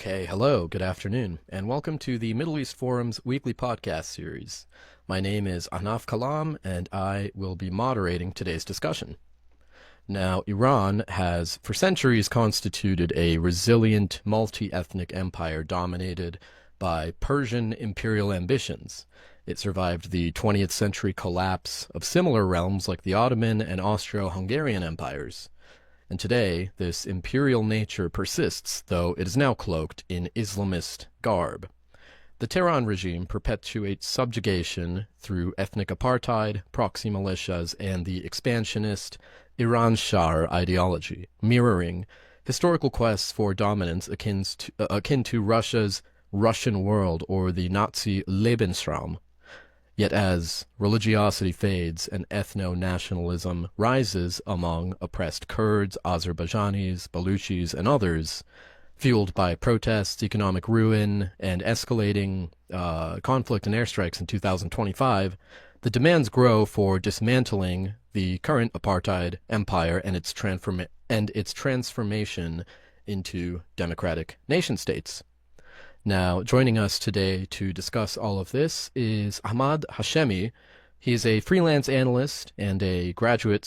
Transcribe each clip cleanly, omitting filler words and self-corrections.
Okay, hello, good afternoon, and welcome to the Middle East Forum's weekly podcast series. My name is Ahnaf Kalam, and I will be moderating today's discussion. Now, Iran has for centuries constituted a resilient, multi-ethnic empire dominated by Persian imperial ambitions. It survived the 20th century collapse of similar realms like the Ottoman and Austro-Hungarian empires. And today, this imperial nature persists, though it is now cloaked in Islamist garb. The Tehran regime perpetuates subjugation through ethnic apartheid, proxy militias, and the expansionist Iranshahr ideology, mirroring historical quests for dominance akin to Russia's Russian world or the Nazi Lebensraum. Yet as religiosity fades and ethno-nationalism rises among oppressed Kurds, Azerbaijanis, Baluchis, and others, fueled by protests, economic ruin, and escalating conflict and airstrikes in 2025, the demands grow for dismantling the current apartheid empire and its transformation into democratic nation-states. Now, joining us today to discuss all of this is Ahmad Hashemi. He's a freelance analyst and a graduate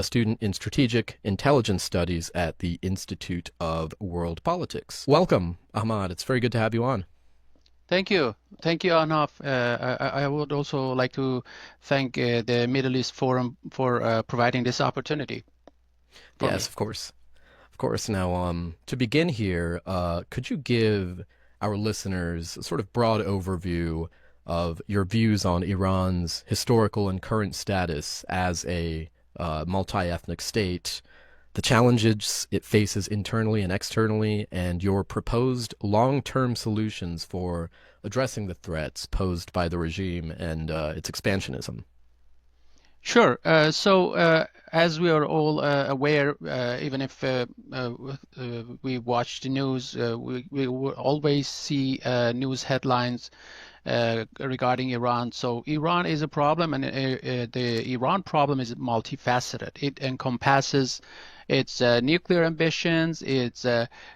student in strategic intelligence studies at the Institute of World Politics. Welcome, Ahmad. It's very good to have you on. Thank you. Thank you, Ahnaf. I would also like to thank the Middle East Forum for providing this opportunity. Yes, of course. Of course. Now, to begin here, could you give our listeners a sort of broad overview of your views on Iran's historical and current status as a multi-ethnic state, the challenges it faces internally and externally, and your proposed long-term solutions for addressing the threats posed by the regime and its expansionism? Sure. So as we are all aware, even if we watch the news, we will always see news headlines regarding Iran. So Iran is a problem, and the Iran problem is multifaceted. It encompasses its nuclear ambitions, its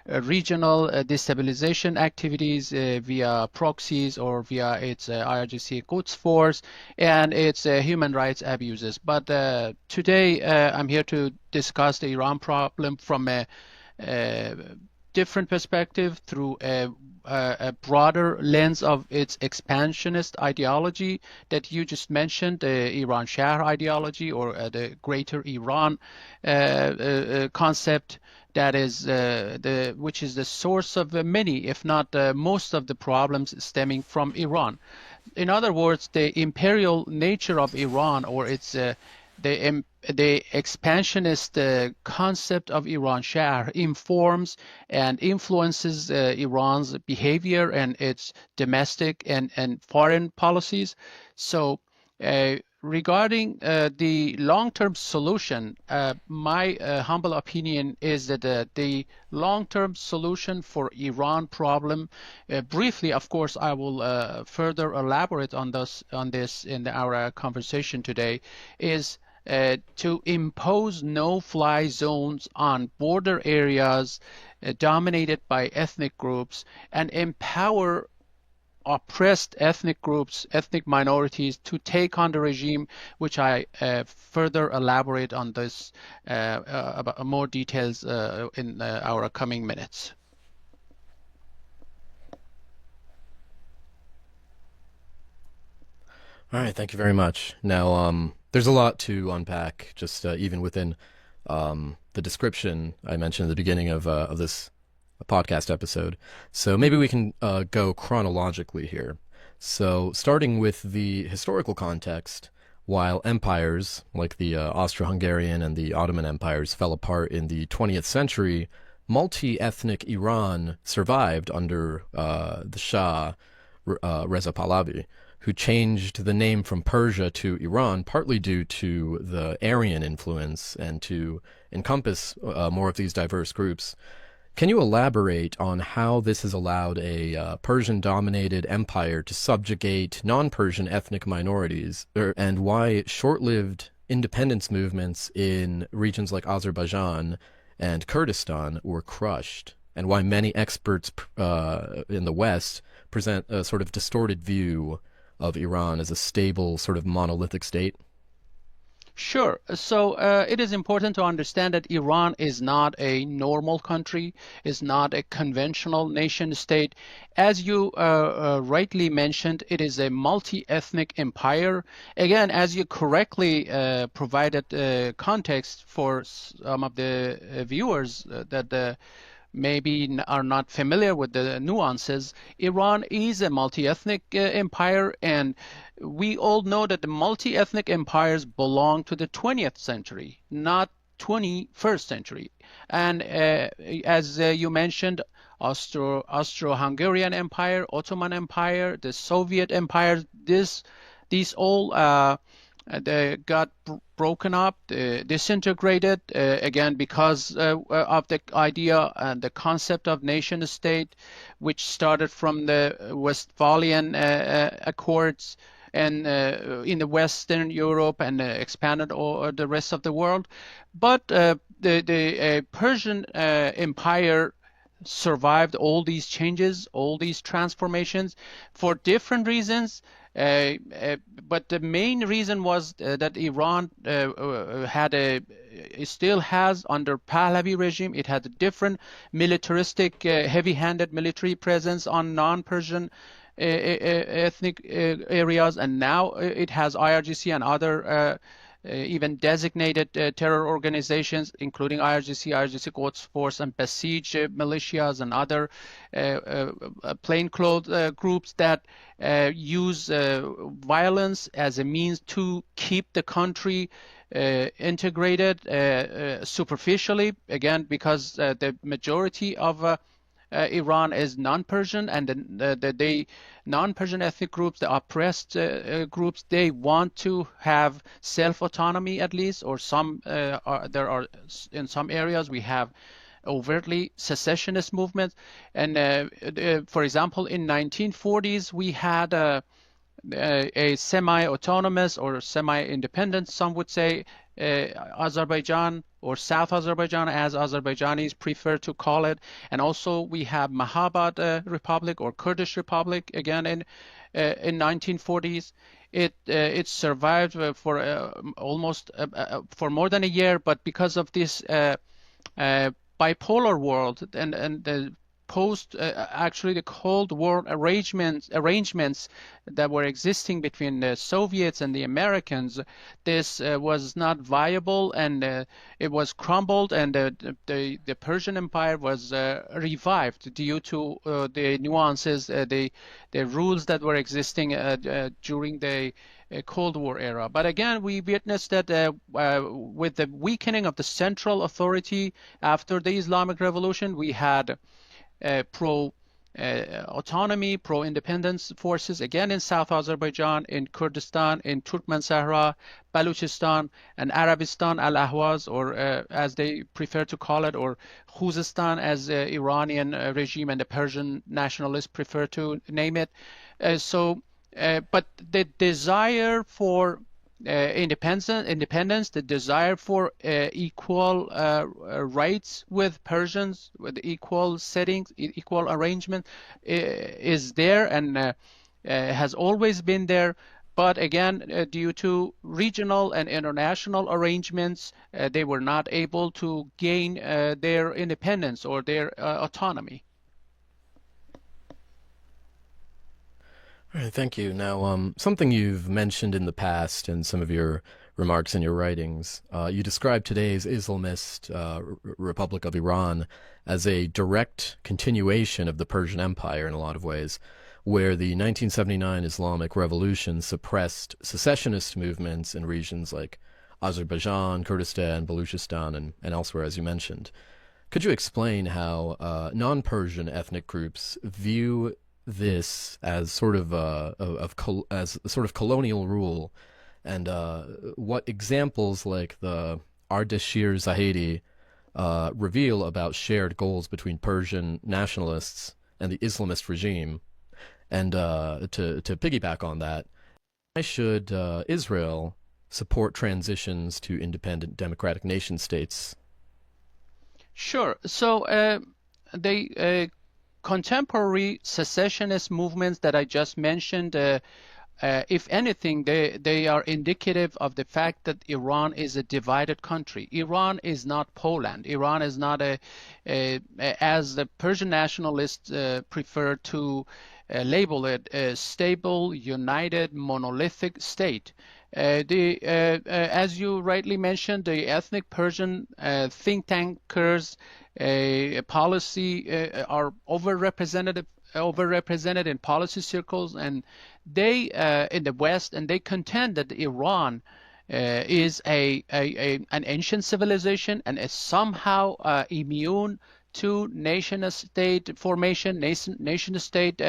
regional destabilization activities via proxies or via its IRGC Quds force, and its human rights abuses. But today I'm here to discuss the Iran problem from a different perspective, through a broader lens of its expansionist ideology that you just mentioned, the Iranshahr ideology, or the Greater Iran concept, that is which is the source of many, if not most, of the problems stemming from Iran. In other words, the imperial nature of Iran, or its the expansionist concept of Iranshahr, informs and influences Iran's behavior and its domestic and foreign policies. So regarding the long-term solution, my humble opinion is that the long-term solution for Iran problem, briefly, of course, I will further elaborate on this in our conversation today, is to impose no-fly zones on border areas dominated by ethnic groups, and empower oppressed ethnic groups, ethnic minorities, to take on the regime, which I further elaborate on this about more details in our coming minutes. All right, thank you very much. Now, there's a lot to unpack, just even within the description I mentioned at the beginning of this podcast episode. So maybe we can go chronologically here. So starting with the historical context, while empires like the Austro-Hungarian and the Ottoman empires fell apart in the 20th century, multi-ethnic Iran survived under the Shah, Reza Pahlavi, who changed the name from Persia to Iran, partly due to the Aryan influence and to encompass more of these diverse groups. Can you elaborate on how this has allowed a Persian-dominated empire to subjugate non-Persian ethnic minorities, and why short-lived independence movements in regions like Azerbaijan and Kurdistan were crushed? and why many experts in the West present a sort of distorted view of Iran as a stable, sort of monolithic state? Sure. So it is important to understand that Iran is not a normal country, is not a conventional nation state. As you rightly mentioned, it is a multi-ethnic empire. Again, as you correctly provided context for some of the viewers that maybe are not familiar with the nuances, Iran is a multi-ethnic empire, and we all know that the multi-ethnic empires belong to the 20th century, not 21st century. And as you mentioned, Austro-Hungarian Empire, Ottoman Empire, the Soviet Empire, these all they got broken up, disintegrated, again because of the idea and the concept of nation state, which started from the Westphalian Accords and in the Western Europe and expanded over the rest of the world. But the Persian Empire survived all these changes, all these transformations for different reasons. But the main reason was that Iran it still has, under Pahlavi regime, it had a different militaristic, heavy-handed military presence on non-Persian ethnic areas, and now it has IRGC and other even designated terror organizations, including IRGC Quds Force, and Basij militias and other plainclothes groups that use violence as a means to keep the country integrated superficially, again, because the majority of Iran is non-Persian, and the non-Persian ethnic groups, the oppressed groups, they want to have self-autonomy at least, or there are in some areas we have overtly secessionist movements. And for example, in 1940s we had a semi-autonomous or semi-independent, some would say, Azerbaijan, or South Azerbaijan as Azerbaijanis prefer to call it. And also we have Mahabad Republic or Kurdish Republic, again in 1940s. It survived for almost for more than a year, but because of this bipolar world and the actually the Cold War arrangements that were existing between the Soviets and the Americans, this was not viable, and it was crumbled, and the Persian Empire was revived due to the nuances, the rules that were existing during the Cold War era. But again, we witnessed that with the weakening of the central authority after the Islamic Revolution, we had pro-autonomy, pro-independence forces, again in South Azerbaijan, in Kurdistan, in Turkmen Sahara, Baluchistan, and Arabistan al-Ahwaz, or as they prefer to call it, or Khuzestan as the Iranian regime and the Persian nationalists prefer to name it. But the desire for independence, the desire for equal rights with Persians, with equal settings, equal arrangement, is there, and has always been there. But again, due to regional and international arrangements, they were not able to gain their independence or their autonomy. All right, thank you. Now, something you've mentioned in the past in some of your remarks in your writings, you describe today's Islamist Republic of Iran as a direct continuation of the Persian Empire in a lot of ways, where the 1979 Islamic Revolution suppressed secessionist movements in regions like Azerbaijan, Kurdistan, Baluchistan, and elsewhere, as you mentioned. Could you explain how non-Persian ethnic groups view this as sort of colonial rule, and what examples like the Ardeshir Zahedi reveal about shared goals between Persian nationalists and the Islamist regime? And to piggyback on that, why should Israel support transitions to independent democratic nation states? Sure. So contemporary secessionist movements that I just mentioned, if anything, they are indicative of the fact that Iran is a divided country. Iran is not Poland. Iran is not as the Persian nationalists prefer to label it, a stable, united, monolithic state. As you rightly mentioned, the ethnic Persian think tank Kurds policy are overrepresented in policy circles, and they in the West, and they contend that Iran is an ancient civilization and is somehow immune to nation-state formation, nation-state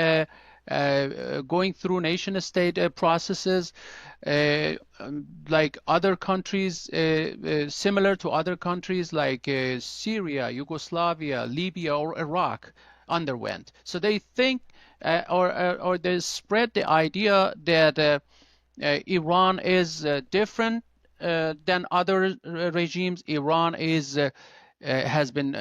going through nation-state processes, like other countries, similar to other countries like Syria, Yugoslavia, Libya, or Iraq underwent. So they think, or they spread the idea that Iran is different than other regimes. Iran has been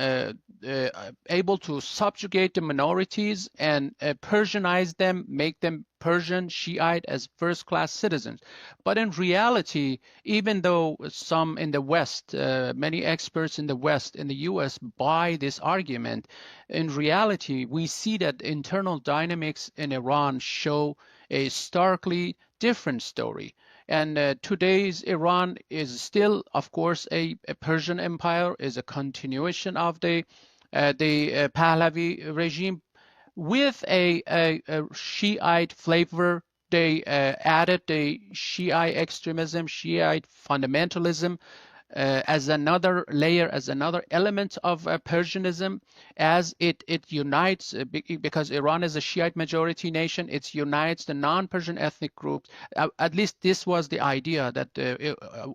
able to subjugate the minorities and Persianize them, make them Persian, Shiite as first-class citizens. But in reality, even though some in the West, many experts in the West, in the US, buy this argument, in reality, we see that internal dynamics in Iran show a starkly different story. And today's Iran is still, of course, a Persian empire, is a continuation of the Pahlavi regime with a Shiite flavor. They added the Shiite extremism, Shiite fundamentalism as another layer, as another element of Persianism, as it unites, because Iran is a Shiite majority nation, it unites the non-Persian ethnic groups. At least this was the idea, that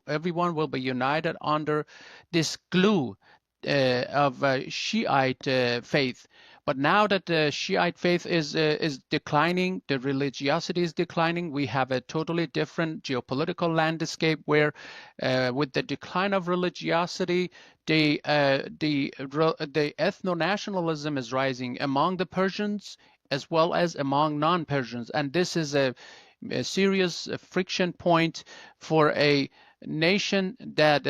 everyone will be united under this glue of Shiite faith. But now that the Shiite faith is declining, the religiosity is declining, we have a totally different geopolitical landscape where with the decline of religiosity, the ethno-nationalism is rising among the Persians as well as among non-Persians. And this is a serious friction point for a nation that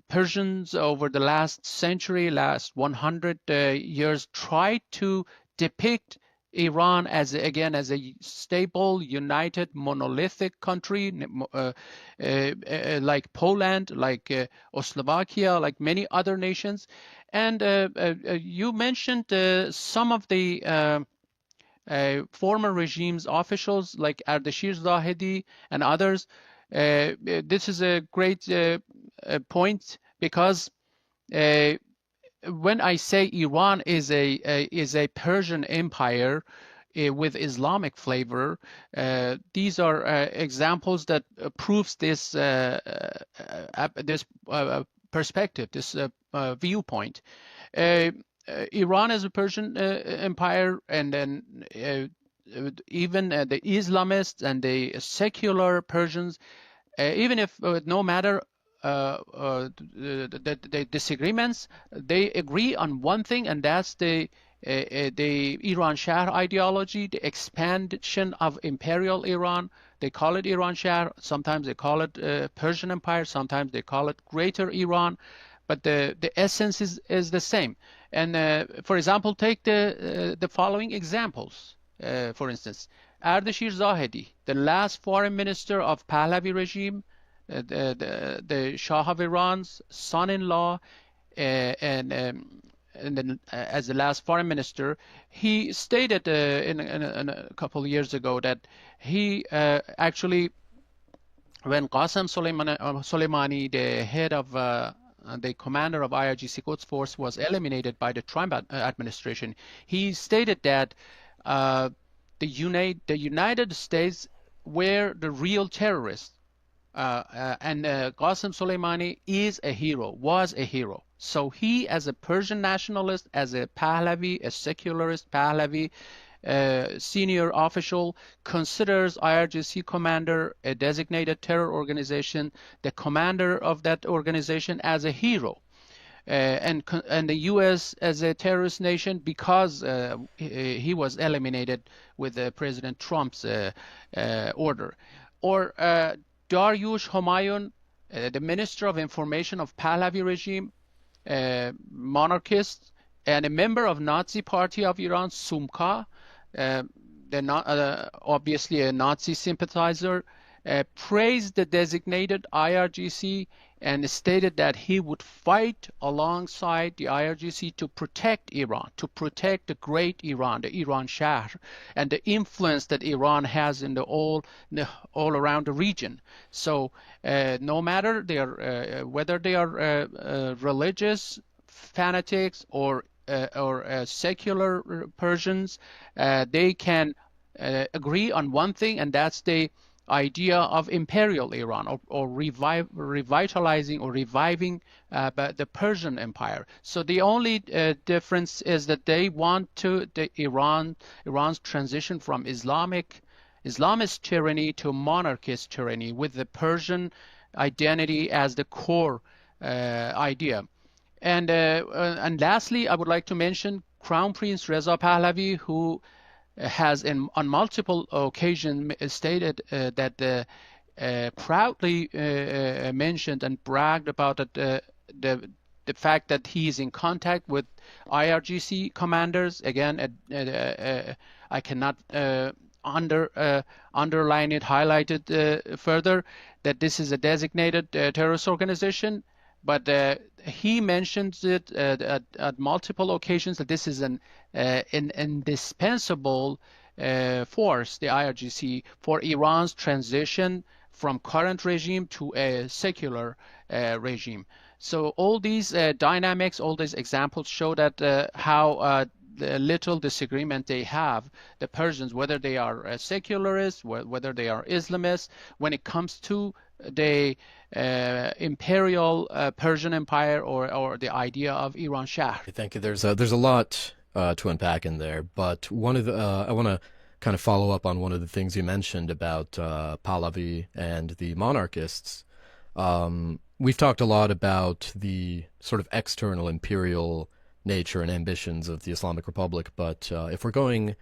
Persians over the last century, last 100 years, tried to depict Iran as a stable, united, monolithic country, like Poland, like Slovakia, like many other nations. And you mentioned some of the former regime's officials like Ardashir Zahedi and others. This is a great point, because when I say Iran is a Persian empire with Islamic flavor, these are examples that proves this perspective, this viewpoint. Iran is a Persian empire, and then even the Islamists and the secular Persians, even if no matter the disagreements, they agree on one thing, and that's the Iranshahr ideology, the expansion of imperial Iran. They call it Iranshahr. Sometimes they call it Persian Empire. Sometimes they call it Greater Iran. But the essence is the same. And for example, take the following examples. For instance, Ardashir Zahedi, the last foreign minister of Pahlavi regime, the Shah of Iran's son-in-law, and then as the last foreign minister, he stated in a couple of years ago that he actually, when Qasem Soleimani, the head of the commander of IRGC Quds Force, was eliminated by the Trump administration, he stated that the United States were the real terrorists, and Qasem Soleimani was a hero. So he, as a Persian nationalist, as a Pahlavi, a secularist Pahlavi senior official, considers IRGC commander, a designated terror organization, the commander of that organization, as a hero. and the U.S. as a terrorist nation because he was eliminated with President Trump's order. Or Dariush Homayun, the Minister of Information of Pahlavi regime, monarchist, and a member of Nazi Party of Iran, Sumka, obviously a Nazi sympathizer, praised the designated IRGC and stated that he would fight alongside the IRGC to protect Iran, to protect the great Iran, the Iranshahr, and the influence that Iran has in all around the region. So no matter whether they are religious fanatics or secular Persians, they can agree on one thing, and that's the idea of imperial Iran, or revitalizing or reviving the Persian Empire. So the only difference is that they want Iran's transition from Islamist tyranny to monarchist tyranny, with the Persian identity as the core idea. And lastly, I would like to mention Crown Prince Reza Pahlavi, who has on multiple occasions stated that proudly mentioned and bragged about the fact that he is in contact with IRGC commanders. Again, I cannot underline it, highlight it further, that this is a designated terrorist organization. But he mentions it at multiple occasions that this is an indispensable force, the IRGC, for Iran's transition from current regime to a secular regime. So all these dynamics, all these examples show that how the little disagreement they have, the Persians, whether they are secularists, whether they are Islamists, when it comes to the imperial Persian Empire or the idea of Iranshahr. Thank you. There's a lot to unpack in there, but one of the I want to kind of follow up on one of the things you mentioned about Pahlavi and the monarchists. We've talked a lot about the sort of external imperial nature and ambitions of the Islamic Republic, but if we're going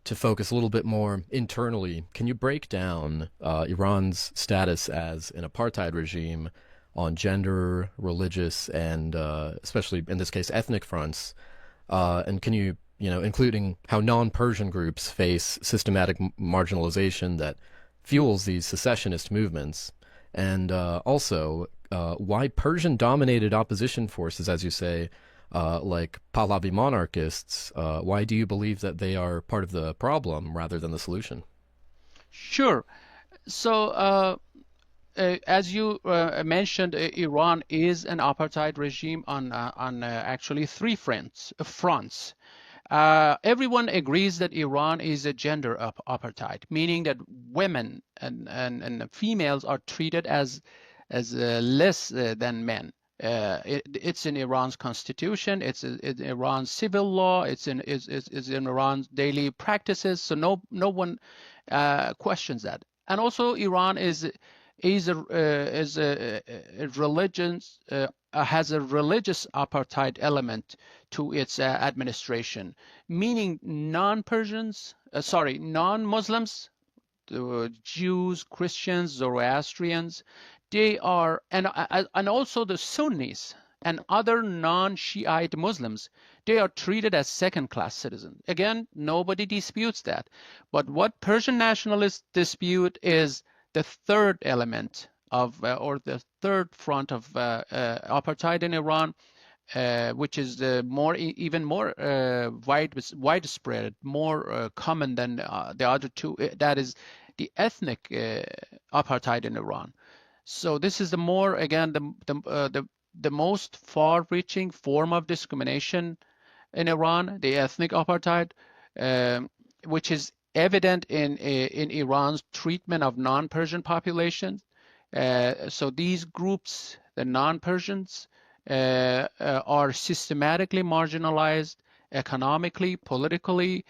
to focus a little bit more internally, can you break down Iran's status as an apartheid regime on gender, religious, and especially in this case ethnic fronts? And can you, including how non-Persian groups face systematic marginalization that fuels these secessionist movements, and also why Persian-dominated opposition forces, as you say, like Pahlavi monarchists, why do you believe that they are part of the problem rather than the solution? Sure. So as you mentioned, Iran is an apartheid regime on actually three fronts. Everyone agrees that Iran is a gender apartheid, meaning that women and females are treated as less than men. It's in Iran's constitution. It's in Iran's civil law. It's in Iran's daily practices. So no one questions that. And also, Iran has a religious apartheid element to its administration, meaning non-Muslims, Jews, Christians, Zoroastrians, they are, and also the Sunnis and other non-Shiite Muslims, they are treated as second-class citizens. Again, nobody disputes that. But what Persian nationalists dispute is the third element of, or the third front of apartheid in Iran, which is even more widespread, more common than the other two. That is the ethnic apartheid in Iran. So this is the most far-reaching form of discrimination in Iran, the ethnic apartheid, which is evident in Iran's treatment of non-Persian populations. So these groups, the non-Persians, are systematically marginalized economically, politically,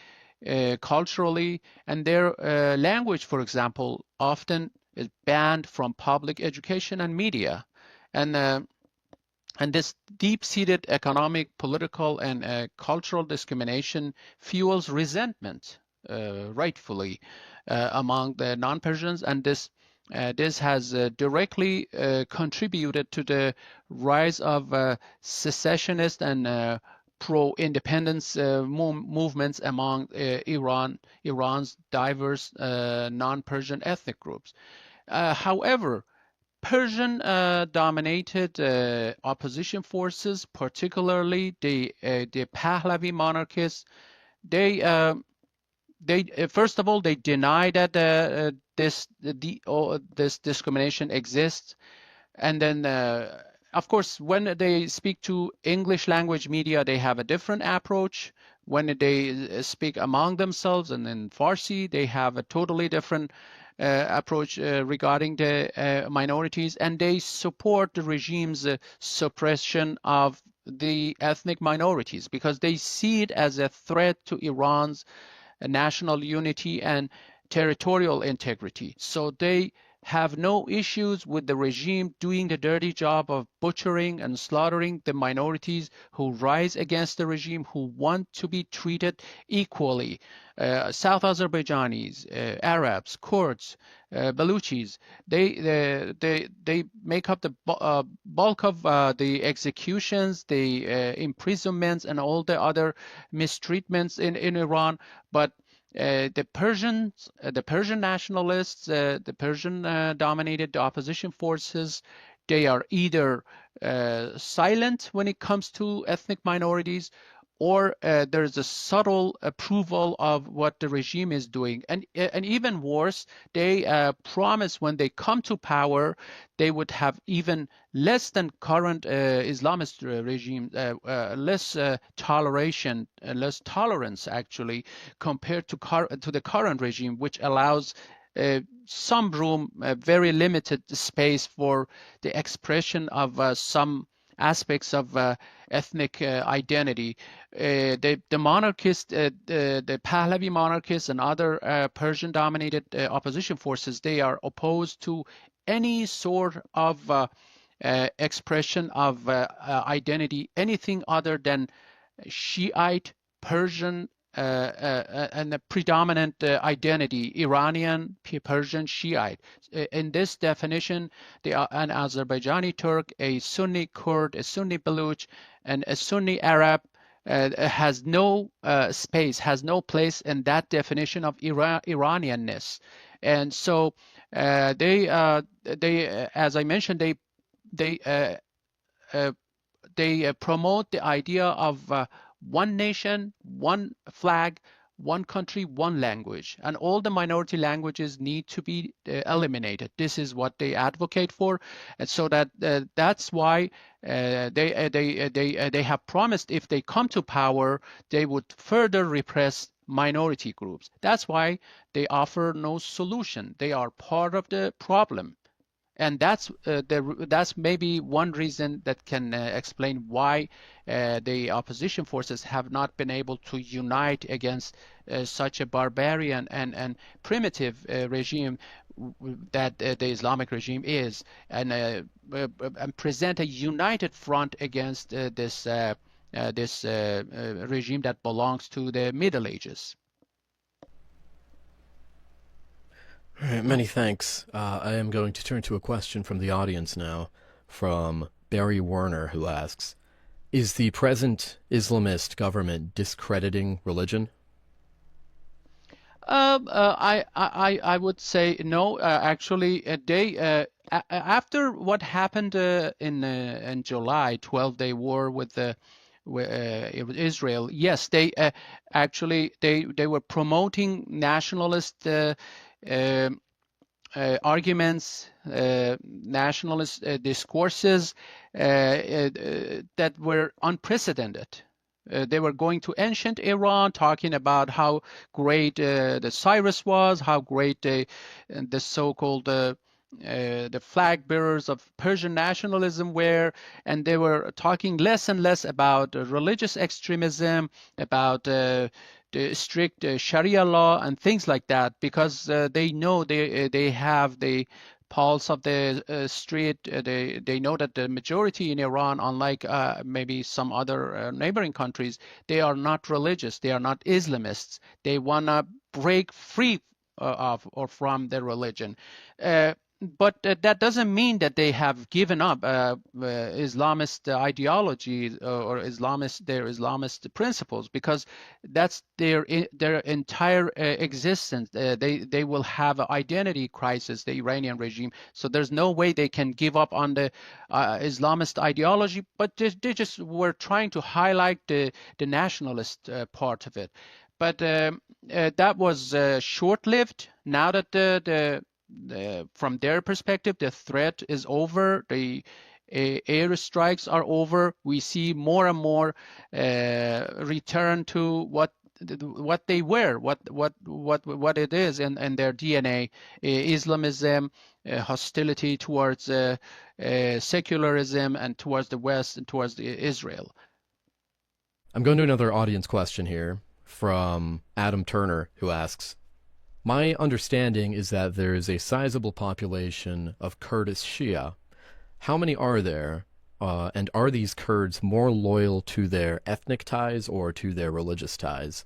culturally, and their language, for example, often is banned from public education and media. And And this deep-seated economic, political, and cultural discrimination fuels resentment, rightfully, among the non-Persians, and this has directly contributed to the rise of secessionist and pro-independence movements among Iran's diverse non-Persian ethnic groups. However, Persian dominated opposition forces, particularly the Pahlavi monarchists. They first of all they deny that this discrimination exists, and then of course when they speak to English language media, they have a different approach. When they speak among themselves and in Farsi, they have a totally different approach regarding the minorities, and they support the regime's suppression of the ethnic minorities because they see it as a threat to Iran's national unity and territorial integrity. So they have no issues with the regime doing the dirty job of butchering and slaughtering the minorities who rise against the regime, who want to be treated equally. South Azerbaijanis, Arabs, Kurds, Baluchis, they make up the bulk of the executions, the imprisonments, and all the other mistreatments in Iran. But the Persian nationalists, the Persian dominated opposition forces, they are either silent when it comes to ethnic minorities, or there's a subtle approval of what the regime is doing. And even worse, they promise when they come to power, they would have even less than current Islamist regime, less toleration, less tolerance actually, compared to the current regime, which allows some room, very limited space for the expression of some aspects of ethnic identity. The monarchists, the Pahlavi monarchists and other Persian-dominated opposition forces, they are opposed to any sort of expression of identity, anything other than Shiite, Persian, and a predominant identity, Iranian, Persian, Shiite. In this definition, they are an Azerbaijani Turk, a Sunni Kurd, a Sunni Baluch, and a Sunni Arab has no space, has no place in that definition of Iranianness. And so they, as I mentioned, they promote the idea of one nation, one flag, one country, one language, and all the minority languages need to be eliminated. This is what they advocate for, and so that's why they have promised if they come to power, they would further repress minority groups. That's why they offer no solution. They are part of the problem. And that's maybe one reason that can explain why the opposition forces have not been able to unite against such a barbarian and primitive regime that the Islamic regime is, and present a united front against this regime that belongs to the Middle Ages. All right, many thanks. I am going to turn to a question from the audience now, from Barry Werner, who asks, is the present Islamist government discrediting religion? I would say no. Actually, they after what happened in July, 12-day war with Israel. Yes, they actually they were promoting nationalist arguments, nationalist discourses that were unprecedented. They were going to ancient Iran, talking about how great the Cyrus was, how great the so-called the flag bearers of Persian nationalism were, and they were talking less and less about religious extremism, about the strict Sharia law and things like that, because they know they have the pulse of the street. They know that the majority in Iran, unlike maybe some other neighboring countries, they are not religious. They are not Islamists. They want to break free of or from their religion. But that doesn't mean that they have given up Islamist ideology or their Islamist principles, because that's their entire existence. They will have an identity crisis, the Iranian regime. So there's no way they can give up on the Islamist ideology. But they just were trying to highlight the nationalist part of it. But that was short-lived. Now that from their perspective, the threat is over. The airstrikes are over. We see more and more return to what they were, what it is in their DNA: Islamism, hostility towards secularism, and towards the West and towards Israel. I'm going to another audience question here from Adam Turner, who asks, my understanding is that there is a sizable population of Kurdish Shia. How many are there? And are these Kurds more loyal to their ethnic ties or to their religious ties?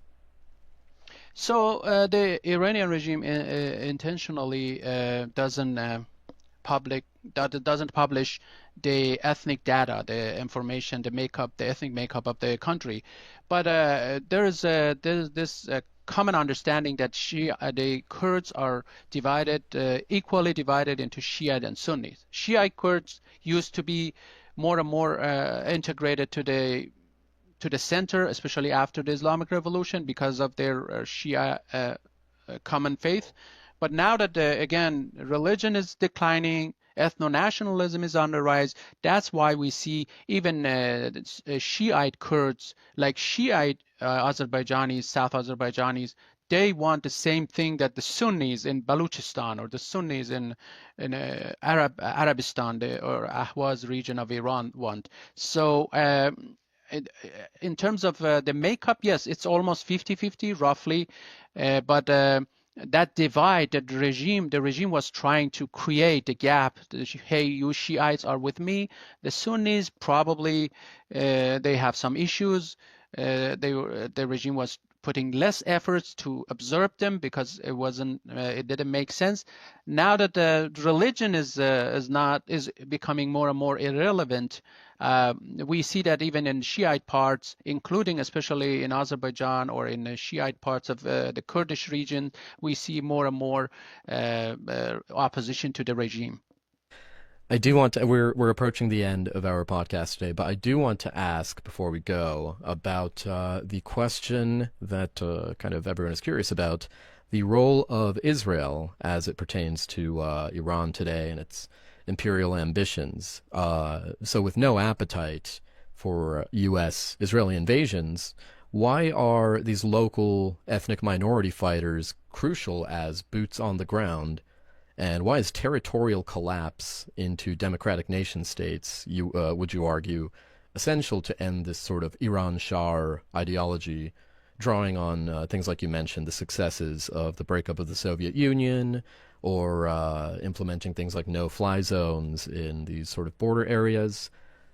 So the Iranian regime intentionally doesn't publish the ethnic data, the information, the ethnic makeup of the country. But there's this common understanding that the Kurds are equally divided into Shiite and Sunnis. Shiite Kurds used to be more and more integrated to the center, especially after the Islamic Revolution, because of their Shia common faith. But now that, again, religion is declining, ethno-nationalism is on the rise, that's why we see even Shiite Kurds, like Shiite Azerbaijanis, South Azerbaijanis, they want the same thing that the Sunnis in Baluchistan or the Sunnis in Arabistan or Ahwaz region of Iran want. So in terms of the makeup, yes, it's almost 50-50 roughly, but that divide, the regime was trying to create a gap. Hey, you Shiites are with me. The Sunnis probably they have some issues. The regime was putting less efforts to observe them because it didn't make sense. Now that the religion is becoming more and more irrelevant, we see that even in Shiite parts, including especially in Azerbaijan or in the Shiite parts of the Kurdish region, we see more and more opposition to the regime. I do want to, we're approaching the end of our podcast today, but I do want to ask before we go about the question that kind of everyone is curious about, the role of Israel as it pertains to Iran today and its imperial ambitions. So with no appetite for U.S. Israeli invasions, why are these local ethnic minority fighters crucial as boots on the ground? And why is territorial collapse into democratic nation states, would you argue, essential to end this sort of Iranshahr ideology, drawing on things like you mentioned, the successes of the breakup of the Soviet Union, or implementing things like no-fly zones in these sort of border areas?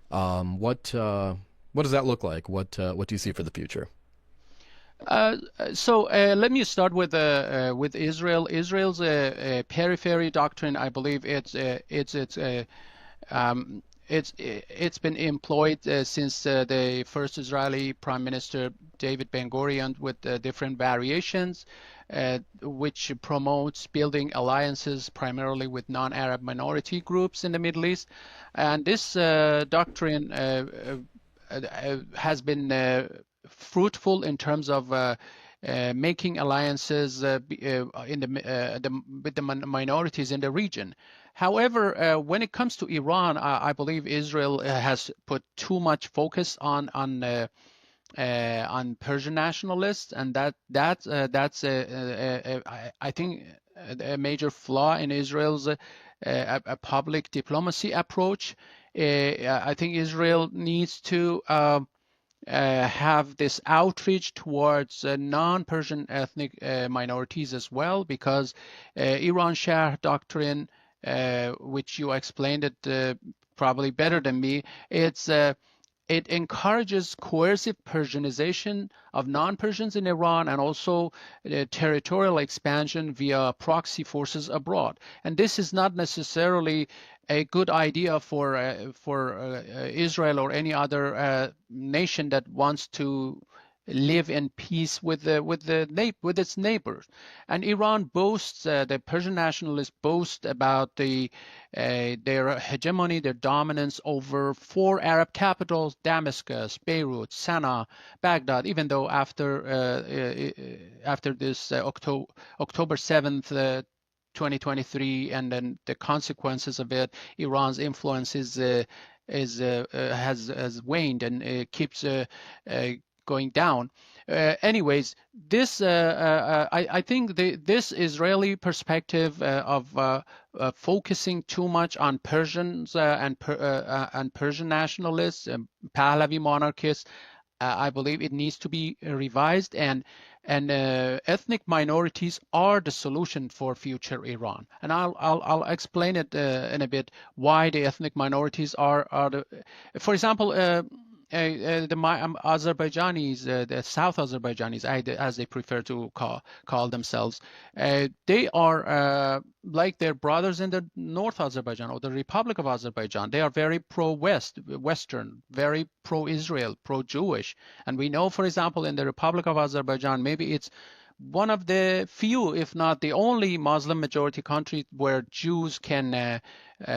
What does that look like? What do you see for the future? So let me start with Israel. Israel's periphery doctrine, I believe it's been employed since the first Israeli Prime Minister David Ben-Gurion with different variations, which promotes building alliances primarily with non-Arab minority groups in the Middle East. And this doctrine has been fruitful in terms of making alliances with the minorities in the region. However, when it comes to Iran, I believe Israel has put too much focus on Persian nationalists, and that's I think a major flaw in Israel's a public diplomacy approach. I think Israel needs to have this outreach towards non-Persian ethnic minorities as well, because Iranshahr doctrine which you explained it probably better than me. It encourages coercive Persianization of non-Persians in Iran and also territorial expansion via proxy forces abroad. And this is not necessarily a good idea for Israel or any other nation that wants to live in peace with its neighbors. And Iran boasts, the Persian nationalists boast about their hegemony, their dominance over 4 Arab capitals: Damascus, Beirut, Sana'a, Baghdad. Even though after this October 7th. 2023 and then the consequences of it, Iran's influence has waned and keeps going down. Anyways, this I think this Israeli perspective of focusing too much on Persians and Persian nationalists and Pahlavi monarchists, I believe it needs to be revised, and ethnic minorities are the solution for future Iran. And I'll explain it in a bit why the ethnic minorities are the, for example. The Azerbaijanis, the South Azerbaijanis, as they prefer to call themselves, they are like their brothers in the North Azerbaijan or the Republic of Azerbaijan. They are very Western, very pro-Israel, pro-Jewish. And we know, for example, in the Republic of Azerbaijan, maybe it's one of the few, if not the only, Muslim majority country where Jews can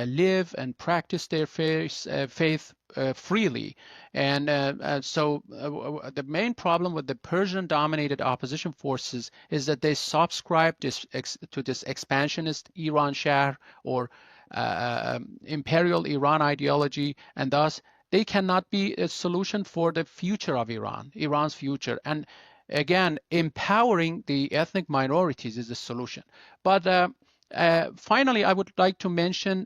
live and practice their faith freely. And so the main problem with the Persian-dominated opposition forces is that they subscribe to this expansionist Iranshahr or imperial Iran ideology, and thus they cannot be a solution for the future of Iran's future. And again, empowering the ethnic minorities is the solution. But finally, I would like to mention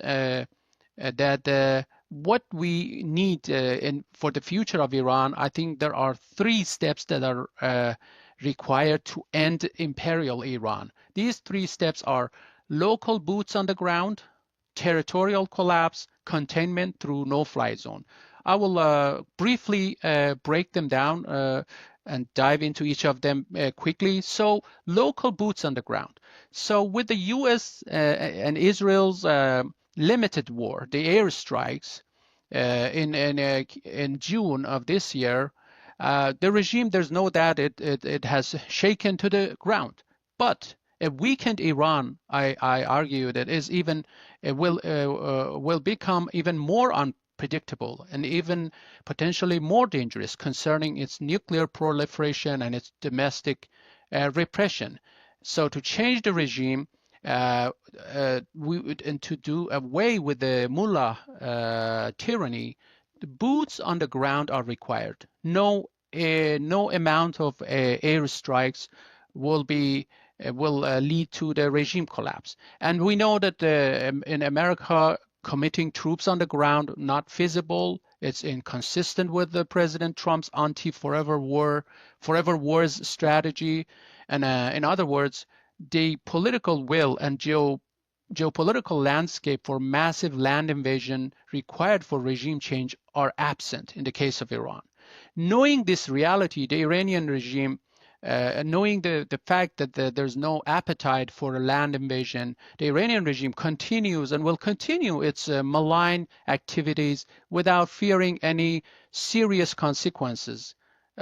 that what we need for the future of Iran, I think there are 3 steps that are required to end imperial Iran. These 3 steps are local boots on the ground, territorial collapse, containment through no-fly zone. I will briefly break them down and dive into each of them quickly. So local boots on the ground. So with the US and Israel's limited war, the airstrikes in June of this year, the regime, there's no doubt it has shaken to the ground. But a weakened Iran, I argue, that is even will become even more unpredictable and even potentially more dangerous concerning its nuclear proliferation and its domestic repression. So to change the regime, and to do away with the mullah tyranny, the boots on the ground are required. No amount of airstrikes will lead to the regime collapse. And we know that in America, committing troops on the ground not feasible. It's inconsistent with the President Trump's anti-forever wars strategy. And in other words, the political will and geopolitical landscape for massive land invasion required for regime change are absent in the case of Iran. Knowing this reality, the Iranian regime, knowing the fact that there's no appetite for a land invasion, the Iranian regime continues and will continue its malign activities without fearing any serious consequences.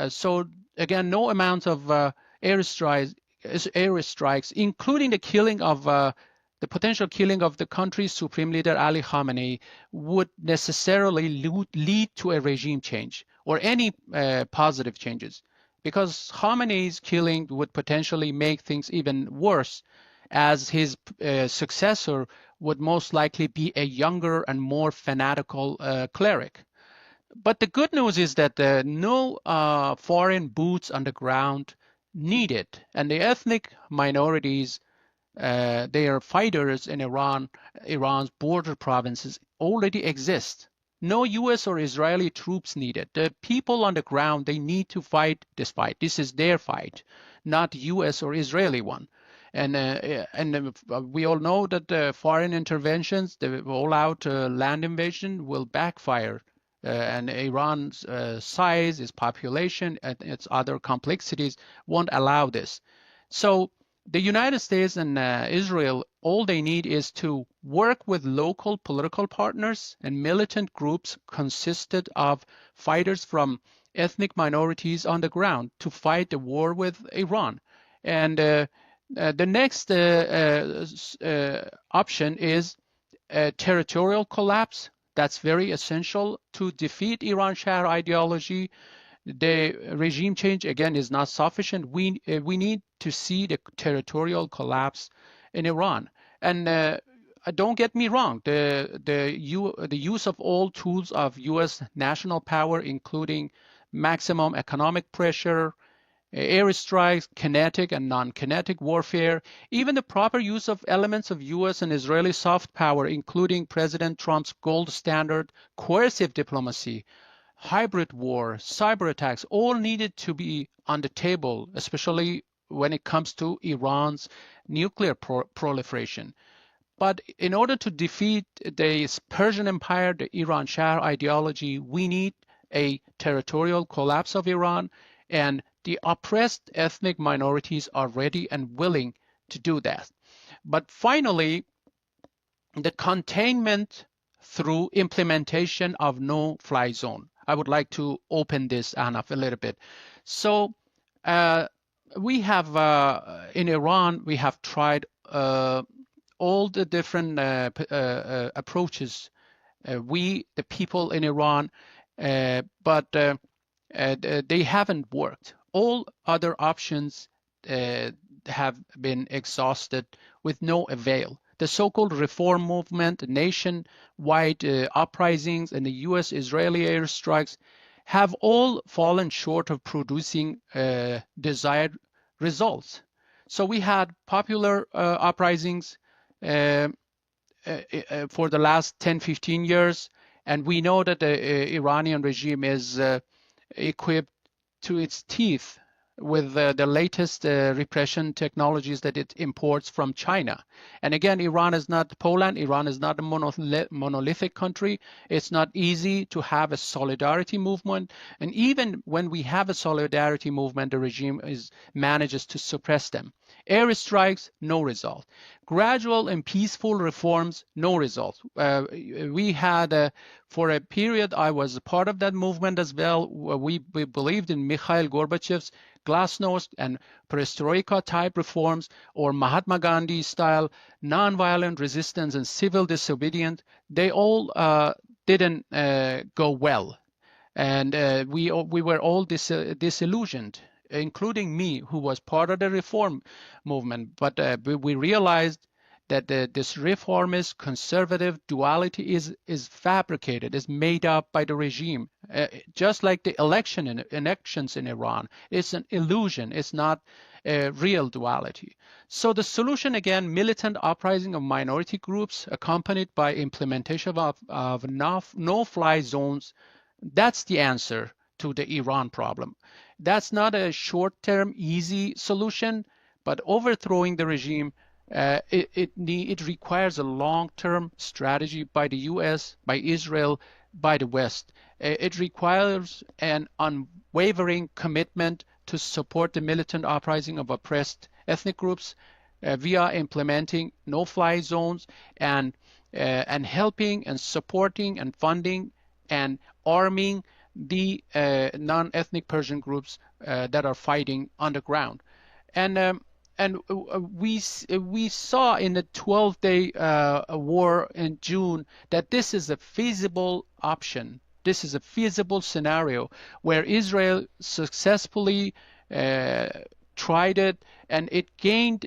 So again, no amount of airstrikes, including the killing of the potential killing of the country's supreme leader Ali Khamenei, would necessarily lead to a regime change or any positive changes, because Khamenei's killing would potentially make things even worse, as his successor would most likely be a younger and more fanatical cleric. But the good news is that no foreign boots on the ground needed, and the ethnic minorities, they are fighters in Iran's border provinces already exist. No US or Israeli troops needed. The people on the ground, they need to fight this fight. This is their fight, not US or Israeli one. And we all know that foreign interventions, the all-out land invasion, will backfire. And Iran's size, its population, and its other complexities won't allow this. So the United States and Israel, all they need is to work with local political partners and militant groups consisted of fighters from ethnic minorities on the ground to fight the war with Iran. And the next option is territorial collapse. That's very essential to defeat Iranshahr ideology. The regime change, again, is not sufficient. We need to see the territorial collapse in Iran. And don't get me wrong, the use of all tools of U.S. national power, including maximum economic pressure, airstrikes, kinetic and non-kinetic warfare, even the proper use of elements of U.S. and Israeli soft power, including President Trump's gold standard coercive diplomacy, hybrid war, cyber attacks, all needed to be on the table, especially when it comes to Iran's nuclear proliferation. But in order to defeat the Persian Empire, the Iranshahr ideology, we need a territorial collapse of Iran, and the oppressed ethnic minorities are ready and willing to do that. But finally, the containment through implementation of no-fly zone. I would like to open this, Anaf, a little bit. So we have, in Iran, we have tried all the different approaches. We, the people in Iran, but they haven't worked. All other options have been exhausted with no avail. The so-called reform movement, nationwide uprisings, and the U.S.-Israeli airstrikes have all fallen short of producing desired results. So we had popular uprisings for the last 10, 15 years, and we know that the Iranian regime is equipped to its teeth with the latest repression technologies that it imports from China. And again, Iran is not Poland. Iran is not a monolithic country. It's not easy to have a solidarity movement. And even when we have a solidarity movement, the regime manages to suppress them. Airstrikes, no result. Gradual and peaceful reforms, no result. We had, for a period, I was a part of that movement as well. We believed in Mikhail Gorbachev's glasnost and perestroika type reforms, or Mahatma Gandhi style nonviolent resistance and civil disobedience. They all didn't go well. And we were all disillusioned, including me, who was part of the reform movement. But we realized that this reformist conservative duality is fabricated, is made up by the regime. Just like the elections in Iran, it's an illusion. It's not a real duality. So the solution, again, militant uprising of minority groups accompanied by implementation of no-fly zones. That's the answer to the Iran problem. That's not a short-term, easy solution, but overthrowing the regime, it requires a long-term strategy by the U.S., by Israel, by the West. It requires an unwavering commitment to support the militant uprising of oppressed ethnic groups via implementing no-fly zones and helping and supporting and funding and arming the non-ethnic Persian groups that are fighting on the ground. And we saw in the 12-day war in June that this is a feasible option. This is a feasible scenario where Israel successfully tried it, and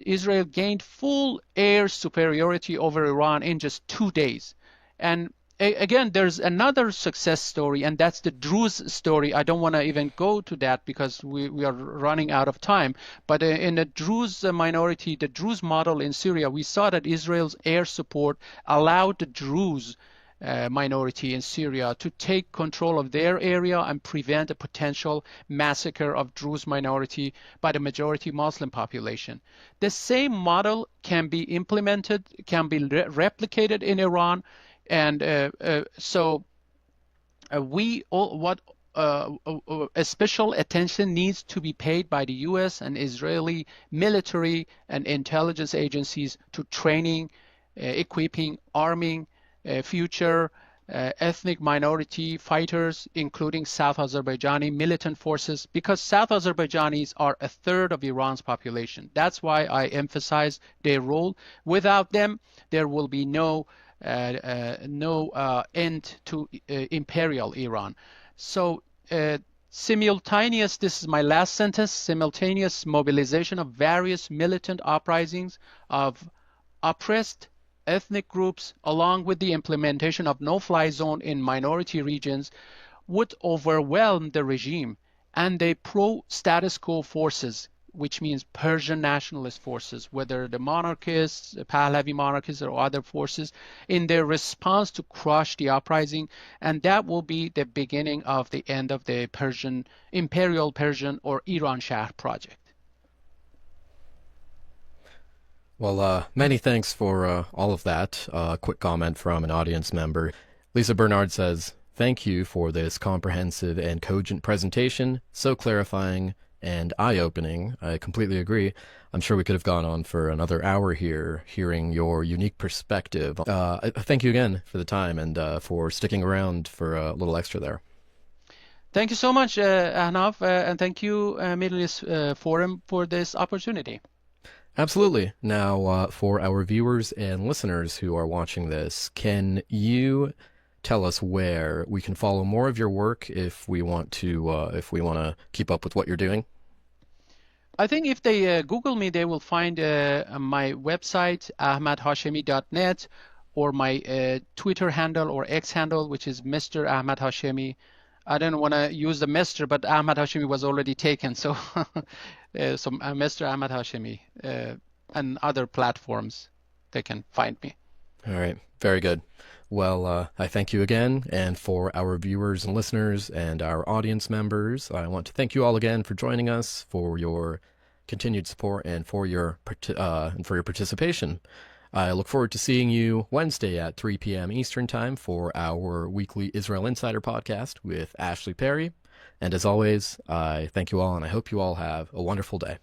Israel gained full air superiority over Iran in just 2 days. And again, there's another success story, and that's the Druze story. I don't want to even go to that because we are running out of time. But in the Druze minority, the Druze model in Syria, we saw that Israel's air support allowed the Druze minority in Syria to take control of their area and prevent a potential massacre of Druze minority by the majority Muslim population. The same model can be implemented, can be replicated in Iran, and a special attention needs to be paid by the U.S. and Israeli military and intelligence agencies to training, equipping, arming future ethnic minority fighters, including South Azerbaijani militant forces, because South Azerbaijanis are a third of Iran's population. That's why I emphasize their role. Without them, there will be no end to imperial Iran. So simultaneous, this is my last sentence, simultaneous mobilization of various militant uprisings of oppressed ethnic groups, along with the implementation of no-fly zone in minority regions, would overwhelm the regime and the pro-status quo forces, which means Persian nationalist forces, whether the monarchists, Pahlavi monarchists, or other forces, in their response to crush the uprising. And that will be the beginning of the end of the imperial Persian or Iranshahr project. Well, many thanks for all of that. Quick comment from an audience member. Lisa Bernard says, "Thank you for this comprehensive and cogent presentation, so clarifying and eye-opening." I completely agree. I'm sure we could have gone on for another hour here, hearing your unique perspective. Thank you again for the time and for sticking around for a little extra there. Thank you so much, Ahnaf, and thank you, Middle East Forum, for this opportunity. Absolutely. Now, for our viewers and listeners who are watching this, can you tell us where we can follow more of your work if we want to keep up with what you're doing? I think if they Google me, they will find my website, ahmadhashemi.net, or my Twitter handle or X handle, which is Mr. Ahmad Hashemi. I don't want to use the Mr., but Ahmad Hashemi was already taken, so so Mr. Ahmad Hashemi, and other platforms, they can find me. All right, very good. Well, I thank you again, and for our viewers and listeners and our audience members, I want to thank you all again for joining us, for your continued support, and for your participation. I look forward to seeing you Wednesday at 3 p.m. Eastern Time for our weekly Israel Insider podcast with Ashley Perry. And as always, I thank you all, and I hope you all have a wonderful day.